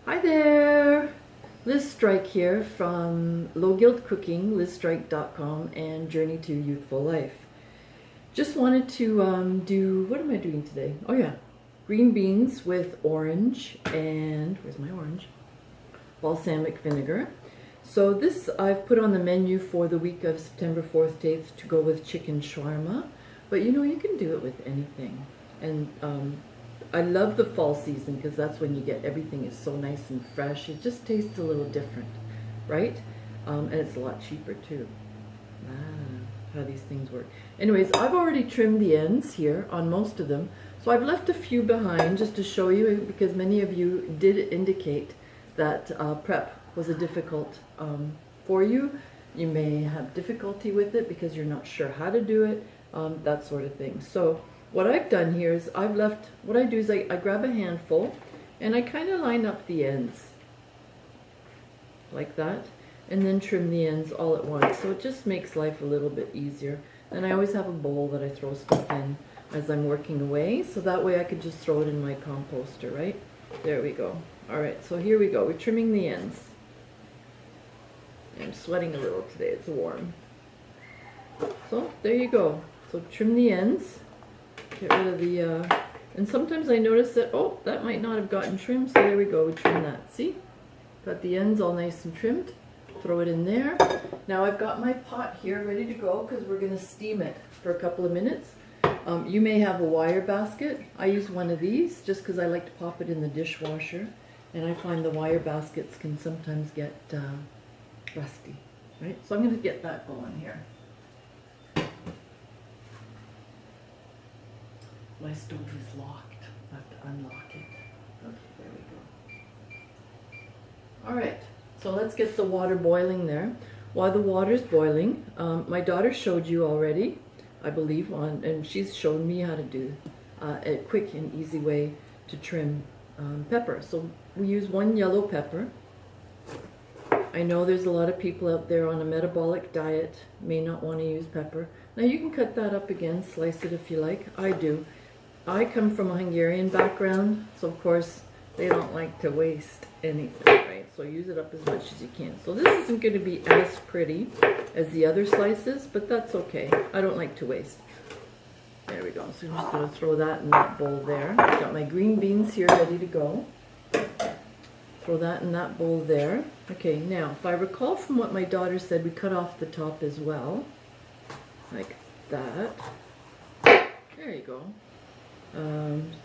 Hi there! Liz Strike here from Low Guilt Cooking, lizstrike.com, and Journey to Youthful Life. Just wanted to what am I doing today? Oh yeah, green beans with orange and, where's my orange? Balsamic vinegar. So this I've put on the menu for the week of September 4th to 8th to go with chicken shawarma. But you know, you can do it with anything. And I love the fall season because that's when you get everything is so nice and fresh. It just tastes a little different, right? And it's a lot cheaper too. How these things work. Anyways, I've already trimmed the ends here on most of them. So I've left a few behind just to show you because many of you did indicate that prep was a difficult for you. You may have difficulty with it because you're not sure how to do it, that sort of thing. So what I've done here is what I do is I grab a handful and I kind of line up the ends like that and then trim the ends all at once. So it just makes life a little bit easier. And I always have a bowl that I throw stuff in as I'm working away, so that way I could just throw it in my composter, right? There we go. All right, so here we go. We're trimming the ends. I'm sweating a little today, it's warm. So there you go. So trim the ends. Get rid of the, and sometimes I notice that, oh, that might not have gotten trimmed, so there we go, we trim that. See? Got the ends all nice and trimmed. Throw it in there. Now I've got my pot here ready to go because we're going to steam it for a couple of minutes. You may have a wire basket. I use one of these just because I like to pop it in the dishwasher, and I find the wire baskets can sometimes get rusty, right? So I'm going to get that going here. My stove is locked. I have to unlock it. Okay, there we go. All right, so let's get the water boiling there. While the water's boiling, my daughter showed you already, I believe, and she's shown me how to do a quick and easy way to trim pepper. So we use one yellow pepper. I know there's a lot of people out there on a metabolic diet, may not want to use pepper. Now you can cut that up again, slice it if you like. I do. I come from a Hungarian background, so of course they don't like to waste anything, right? So use it up as much as you can. So this isn't going to be as pretty as the other slices, but that's okay. I don't like to waste. There we go. So I'm just going to throw that in that bowl there. I've got my green beans here ready to go. Throw that in that bowl there. Okay, now if I recall from what my daughter said, we cut off the top as well, like that. There you go.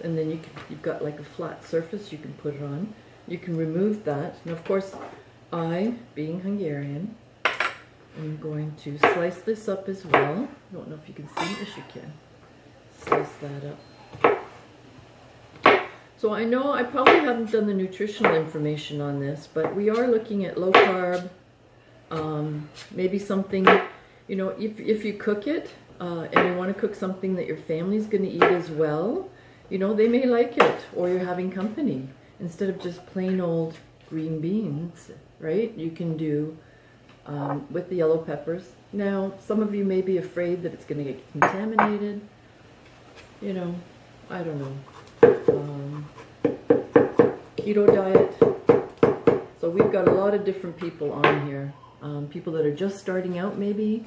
And then you've got like a flat surface you can put it on. You can remove that. And of course, I, being Hungarian, am going to slice this up as well. I don't know if you can see this, you can. Slice that up. So I know I probably haven't done the nutritional information on this, but we are looking at low carb, maybe something, you know, if you cook it, and you want to cook something that your family's going to eat as well, you know, they may like it, or you're having company. Instead of just plain old green beans, right? You can do with the yellow peppers. Now, some of you may be afraid that it's going to get contaminated. You know, I don't know. Keto diet. So we've got a lot of different people on here. People that are just starting out maybe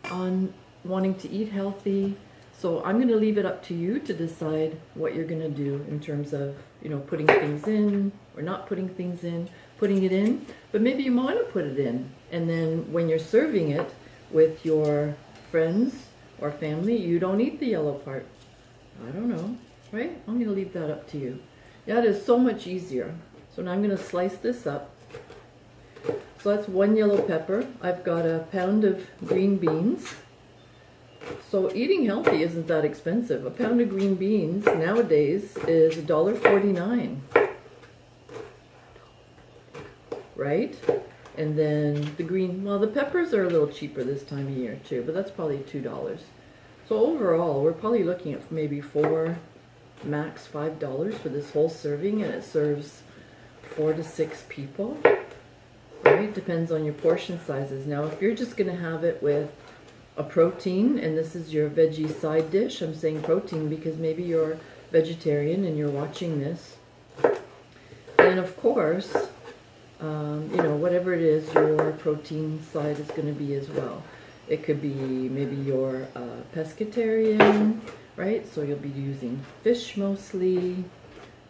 on wanting to eat healthy. So I'm going to leave it up to you to decide what you're going to do in terms of, you know, putting things in or not putting things in, putting it in, but maybe you want to put it in. And then when you're serving it with your friends or family, you don't eat the yellow part. I don't know, right? I'm going to leave that up to you. Yeah, it is so much easier. So now I'm going to slice this up. So that's one yellow pepper. I've got a pound of green beans. So eating healthy isn't that expensive. A pound of green beans nowadays is $1.49, right? And then the green, well, the peppers are a little cheaper this time of year too, but that's probably $2. So overall, we're probably looking at maybe $4, max $5 for this whole serving, and it serves 4 to 6 people, right? Depends on your portion sizes. Now, if you're just going to have it with a protein, and this is your veggie side dish. I'm saying protein because maybe you're vegetarian and you're watching this. Then then of course, you know, whatever it is your protein side is going to be as well. It could be maybe you're pescatarian, right? So you'll be using fish mostly,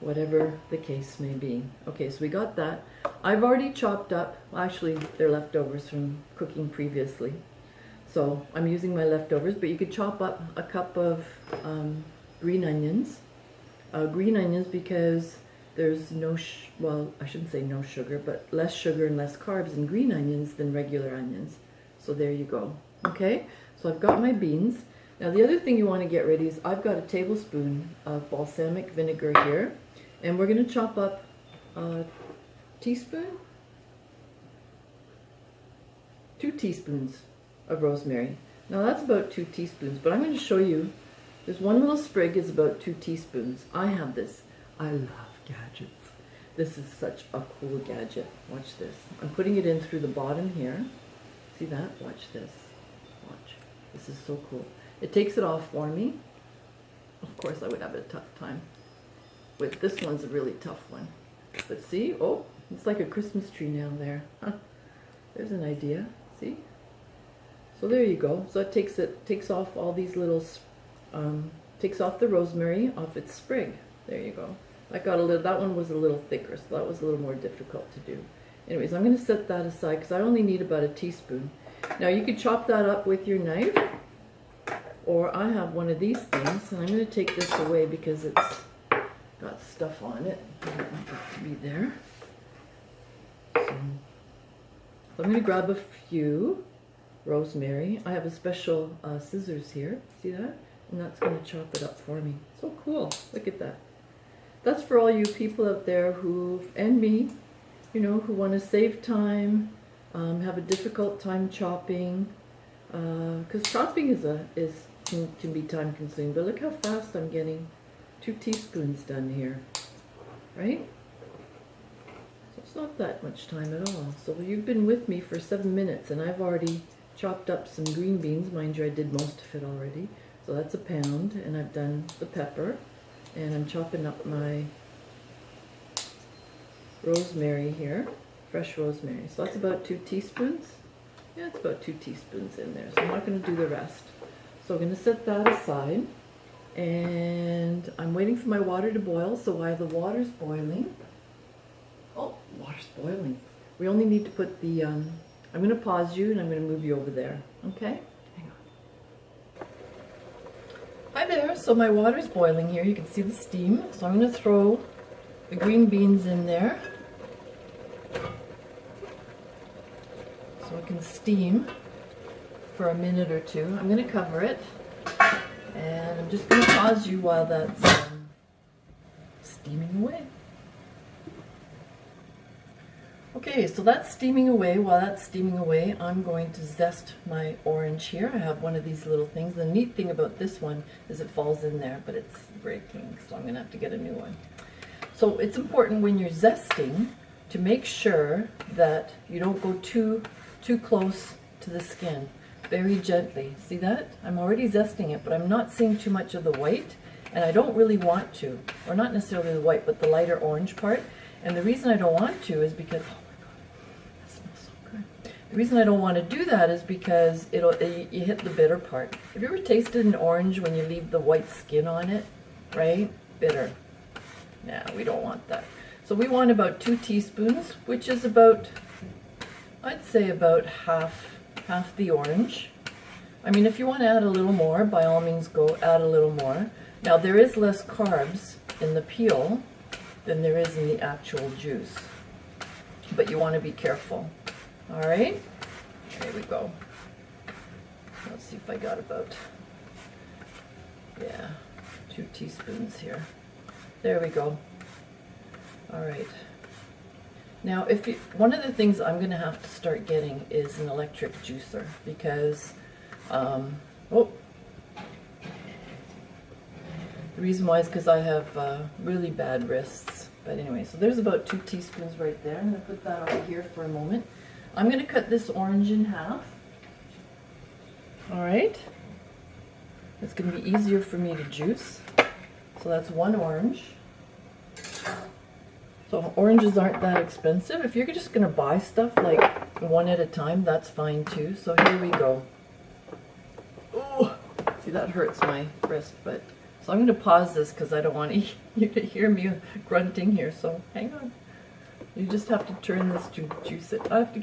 whatever the case may be. Okay, so we got that. I've already chopped up, actually they're leftovers from cooking previously. So I'm using my leftovers, but you could chop up a cup of green onions. Green onions because there's no, well, I shouldn't say no sugar, but less sugar and less carbs in green onions than regular onions. So there you go. Okay, so I've got my beans. Now the other thing you want to get ready is I've got a tablespoon of balsamic vinegar here, and we're going to chop up a teaspoon, 2 teaspoons of rosemary. Now that's about 2 teaspoons, but I'm going to show you, there's one little sprig is about 2 teaspoons. I have this. I love gadgets. This is such a cool gadget. Watch this. I'm putting it in through the bottom here. See that? Watch this. Watch. This is so cool. It takes it off for me. Of course I would have a tough time with this one's a really tough one. But see? Oh, it's like a Christmas tree now there. Huh. There's an idea. See? So there you go. So it takes off all these little takes off the rosemary off its sprig. There you go. I got a little, that one was a little thicker, so that was a little more difficult to do. Anyways, I'm going to set that aside because I only need about a teaspoon. Now you could chop that up with your knife, or I have one of these things, and I'm going to take this away because it's got stuff on it. I don't want it to be there. So I'm going to grab a few rosemary. I have a special scissors here. See that? And that's going to chop it up for me. So cool. Look at that. That's for all you people out there who, and me, you know, who want to save time, have a difficult time chopping, because chopping can be time consuming. But look how fast I'm getting 2 teaspoons done here, right? So it's not that much time at all. So you've been with me for 7 minutes, and I've already chopped up some green beans. Mind you, I did most of it already. So that's a pound, and I've done the pepper. And I'm chopping up my rosemary here, fresh rosemary. So that's about 2 teaspoons. Yeah, it's about 2 teaspoons in there. So I'm not going to do the rest. So I'm going to set that aside. And I'm waiting for my water to boil. So while the water's boiling, oh, water's boiling. We only need to put the, I'm going to pause you and I'm going to move you over there. Okay? Hi there, so my water's boiling here. You can see the steam. So I'm going to throw the green beans in there so it can steam for a minute or 2. I'm going to cover it, and I'm just going to pause you while that's steaming away. Okay, so that's steaming away. While that's steaming away, I'm going to zest my orange here. I have one of these little things. The neat thing about this one is it falls in there, but it's breaking, so I'm going to have to get a new one. So it's important when you're zesting to make sure that you don't go too close to the skin. Very gently. See that? I'm already zesting it, but I'm not seeing too much of the white, and I don't really want to. Or not necessarily the white, but the lighter orange part. And the reason I don't want to is because, oh my god, that smells so good. The reason I don't want to do that is because you hit the bitter part. Have you ever tasted an orange when you leave the white skin on it? Right? Bitter. Nah, we don't want that. So we want about 2 teaspoons, which is about, I'd say about half the orange. I mean, if you want to add a little more, by all means go add a little more. Now there is less carbs in the peel than there is in the actual juice, but you want to be careful. All right, there we go. Let's see if I got about, yeah, 2 teaspoons here. There we go. All right. Now, one of the things I'm going to have to start getting is an electric juicer, because the reason why is because I have really bad wrists. But anyway, so there's about 2 teaspoons right there. I'm going to put that over here for a moment. I'm going to cut this orange in half. All right. It's going to be easier for me to juice. So that's 1 orange. So oranges aren't that expensive. If you're just going to buy stuff like one at a time, that's fine too. So here we go. Oh, see, that hurts my wrist, but so I'm going to pause this because I don't want you to hear me grunting here. So hang on. You just have to turn this to juice it. I have to get